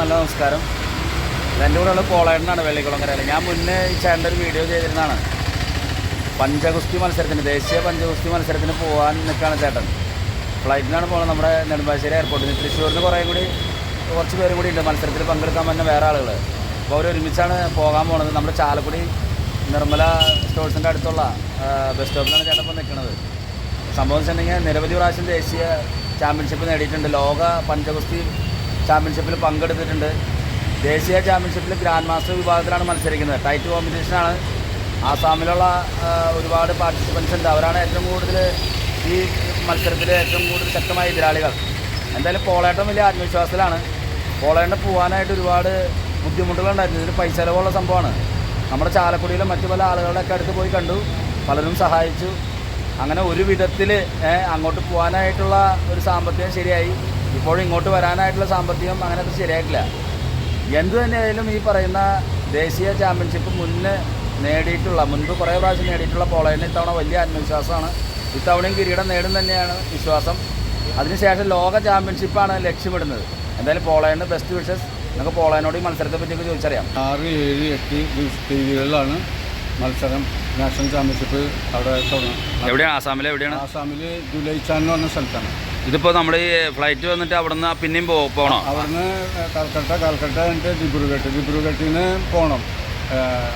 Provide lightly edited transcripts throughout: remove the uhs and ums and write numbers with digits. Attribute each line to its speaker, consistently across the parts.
Speaker 1: നല്ല നമസ്കാരം. എൻ്റെ കൂടെ ഉള്ള പോളേണ്ടനാണ് വെള്ളിക്കുളങ്ങരയിൽ. ഞാൻ മുന്നേ ഈ ചേട്ടൻ്റെ ഒരു വീഡിയോ ചെയ്തിരുന്നതാണ്. പഞ്ചഗുസ്തി മത്സരത്തിന്, ദേശീയ പഞ്ചഗുസ്തി മത്സരത്തിന് പോകാൻ നിൽക്കുകയാണ് ചേട്ടൻ. ഫ്ലൈറ്റിനാണ് പോകുന്നത്. നമ്മുടെ നെടുമ്പാശ്ശേരി എയർപോർട്ടിൽ നിന്ന്. തൃശ്ശൂരിന് കുറച്ച് പേരും കൂടി ഉണ്ട് മത്സരത്തിൽ പങ്കെടുക്കാൻ തന്നെ വേറെ ആളുകൾ. അപ്പോൾ അവരൊരുമിച്ചാണ് പോകാൻ പോകുന്നത്. നമ്മുടെ ചാലക്കുടി നിർമ്മല സ്റ്റോഴ്സിൻ്റെ അടുത്തുള്ള ബസ് സ്റ്റോപ്പിലാണ് ചേട്ടൻ ഇപ്പോൾ നിൽക്കുന്നത്. സംഭവം വെച്ചിട്ടുണ്ടെങ്കിൽ നിരവധി പ്രാവശ്യം ദേശീയ ചാമ്പ്യൻഷിപ്പ് നേടിയിട്ടുണ്ട്. ലോക പഞ്ചഗുസ്തി ചാമ്പ്യൻഷിപ്പിൽ പങ്കെടുത്തിട്ടുണ്ട്. ദേശീയ ചാമ്പ്യൻഷിപ്പിൽ ഗ്രാൻഡ് മാസ്റ്റർ വിഭാഗത്തിലാണ് മത്സരിക്കുന്നത്. ടൈറ്റ് കോമ്പറ്റീഷനാണ്. ആസാമിലുള്ള ഒരുപാട് പാർട്ടിസിപ്പൻസ് ഉണ്ട്. അവരാണ് ഏറ്റവും കൂടുതൽ ഈ മത്സരത്തിൽ ഏറ്റവും കൂടുതൽ ശക്തമായ എതിരാളികൾ. എന്തായാലും പോളേട്ടൻ വലിയ ആത്മവിശ്വാസത്തിലാണ്. പോളേട്ടൻ പോകാനായിട്ട് ഒരുപാട് ബുദ്ധിമുട്ടുകളുണ്ടായിരുന്നു. ഇതിൽ പൈസ ചിലവുള്ള സംഭവമാണ്. നമ്മുടെ ചാലക്കുടിയിലും മറ്റു പല ആളുകളുടെയൊക്കെ അടുത്ത് പോയി കണ്ടു. പലരും സഹായിച്ചു. അങ്ങനെ ഒരു വിധത്തിൽ അങ്ങോട്ട് പോകാനായിട്ടുള്ള ഒരു സാമ്പത്തികം ശരിയായി. ഇപ്പോഴും ഇങ്ങോട്ട് വരാനായിട്ടുള്ള സാമ്പത്തികം അങ്ങനെ അത്ര ശരിയായിട്ടില്ല. എന്തു തന്നെയായാലും ഈ പറയുന്ന ദേശീയ ചാമ്പ്യൻഷിപ്പ് മുൻപ് കുറേ പ്രാവശ്യം നേടിയിട്ടുള്ള പോളേണ്ടിന് ഇത്തവണ വലിയ ആത്മവിശ്വാസമാണ്. ഇത്തവണയും കിരീടം നേടും തന്നെയാണ് വിശ്വാസം. അതിനുശേഷം ലോക ചാമ്പ്യൻഷിപ്പാണ് ലക്ഷ്യമിടുന്നത്. എന്തായാലും പോളേണ്ടിന് ബെസ്റ്റ് വിഷസ്. നമുക്ക് പോളേണ്ടിനോട് ഈ മത്സരത്തെ പറ്റിയൊക്കെ ചോദിച്ചറിയാം.
Speaker 2: 6, 7, 8 തീയതികളിലാണ് മത്സരം. നാഷണൽ ചാമ്പ്യൻഷിപ്പ് അവിടെ തുടങ്ങും.
Speaker 1: എവിടെയാണ്? ആസാമിൽ എവിടെയാണ്?
Speaker 2: ആസാമിൽ ജുലൈച്ചാൻ എന്ന് പറഞ്ഞ സ്ഥലത്താണ്.
Speaker 1: ഇതിപ്പോൾ നമ്മൾ ഈ ഫ്ലൈറ്റ് വന്നിട്ട് അവിടെ നിന്ന് പിന്നെയും പോകണം?
Speaker 2: അവിടുന്ന് കാൽക്കട്ട എന്നിട്ട് ദിബ്രുഗട്ടിൽ നിന്ന് പോകണം.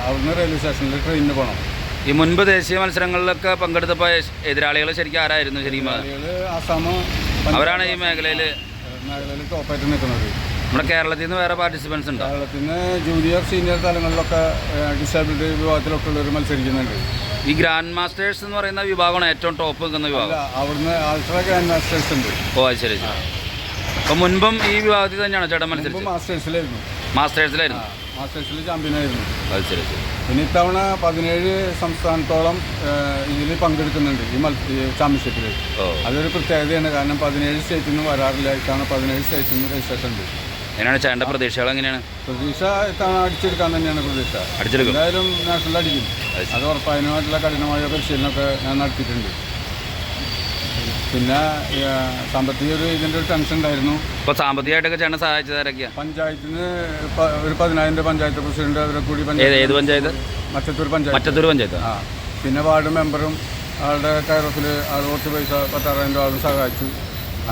Speaker 2: അവിടുന്ന് റെയിൽവേ സ്റ്റേഷനിൽ ട്രെയിനിന് പോകണം.
Speaker 1: ഈ മുൻപ് ദേശീയ മത്സരങ്ങളിലൊക്കെ പങ്കെടുത്തപ്പോൾ എതിരാളികൾ ശരിക്കും ആരായിരുന്നു? ശരിക്കും
Speaker 2: ആസാം
Speaker 1: അവരാണ് ഈ മേഖലയിൽ
Speaker 2: ടോപ്പായിട്ട് നിൽക്കുന്നത്.
Speaker 1: നമ്മുടെ കേരളത്തിൽ നിന്ന് വേറെ പാർട്ടിസിപ്പൻസ് ഉണ്ട്?
Speaker 2: കേരളത്തിൽ നിന്ന് ജൂനിയർ സീനിയർ തലങ്ങളിലൊക്കെ ഡിസേബിലിറ്റി വിഭാഗത്തിലൊക്കെ ഉള്ളവർ മത്സരിക്കുന്നുണ്ട്.
Speaker 1: ഈ ഗ്രാൻഡ് മാസ്റ്റേഴ്സ് എന്ന് പറയുന്ന വിഭാഗമാണ് ഏറ്റവും ടോപ്പ് നിൽക്കുന്ന വിഭാഗം.
Speaker 2: അവിടുന്ന് അൾട്രാ ഗ്രാൻഡ് മാസ്റ്റേഴ്സ് ഉണ്ട്.
Speaker 1: ഓ അത് ശരി. അപ്പം മുൻപും ഈ വിഭാഗത്തിൽ തന്നെയാണ് ചേട്ടൻ മത്സരിച്ചത്? മാസ്റ്റേഴ്സിലായിരുന്നു.
Speaker 2: മാസ്റ്റേഴ്സിൽ ചാമ്പ്യനായിരുന്നു.
Speaker 1: അത് ശരി.
Speaker 2: പിന്നെ ഇത്തവണ 17 സംസ്ഥാനത്തോളം ഇതിൽ പങ്കെടുക്കുന്നുണ്ട് ഈ ചാമ്പ്യൻഷിപ്പിൽ. അതൊരു പ്രത്യേകതയാണ്. കാരണം 17 സ്റ്റേറ്റിൽ നിന്ന് വരാറില്ല. ഇത്തവണ 17 സ്റ്റേറ്റിൽ നിന്ന് രജിസ്ട്രേഷൻ ഉണ്ട്.
Speaker 1: എങ്ങനെയാണ് ചേട്ടൻ്റെ പ്രതീക്ഷകൾ? എങ്ങനെയാണ്
Speaker 2: പ്രതീക്ഷ? ഇത്തവണ അടിച്ചെടുക്കാൻ തന്നെയാണ് പ്രതീക്ഷ. എന്തായാലും നാഷണൽ അടിക്കും. അത് ഉറപ്പായതിനുമായിട്ടുള്ള കഠിനമായ പരിശീലനമൊക്കെ ഞാൻ നടത്തിയിട്ടുണ്ട്. പിന്നെ സാമ്പത്തിക ഇതിൻ്റെ ഒരു ടെൻഷൻ ഉണ്ടായിരുന്നു.
Speaker 1: ഇപ്പോൾ സാമ്പത്തികമായിട്ടൊക്കെ ചേട്ടൻ സഹായിച്ചതാരൊക്കെയാണ്?
Speaker 2: പഞ്ചായത്തിന് ഒരു 10,000 പഞ്ചായത്ത് പ്രസിഡന്റ് അവരെ കൂടി.
Speaker 1: ഏത് പഞ്ചായത്ത്?
Speaker 2: മറ്റത്തൂർ
Speaker 1: പഞ്ചായത്ത്.
Speaker 2: പിന്നെ വാർഡ് മെമ്പറും ആളുടെ കെയറോഫിൽ ആൾ കുറച്ച് പൈസ 16,000 ആളും സഹായിച്ചു.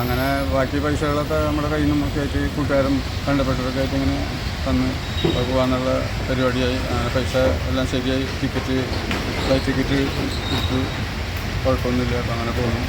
Speaker 2: അങ്ങനെ ബാക്കി പൈസകളൊക്കെ നമ്മുടെ കയ്യിൽ നിന്നൊക്കെ ആയിട്ട് കൂട്ടുകാരും ബന്ധപ്പെട്ടവരൊക്കെ ആയിട്ട് ഇങ്ങനെ തന്ന് പോകാനുള്ള പരിപാടിയായി. അങ്ങനെ പൈസ എല്ലാം ശരിയായി. ഫ്ലൈറ്റ് ടിക്കറ്റ് കൊടുത്തു. കുഴപ്പമൊന്നുമില്ല. അപ്പം അങ്ങനെ പോകുന്നു.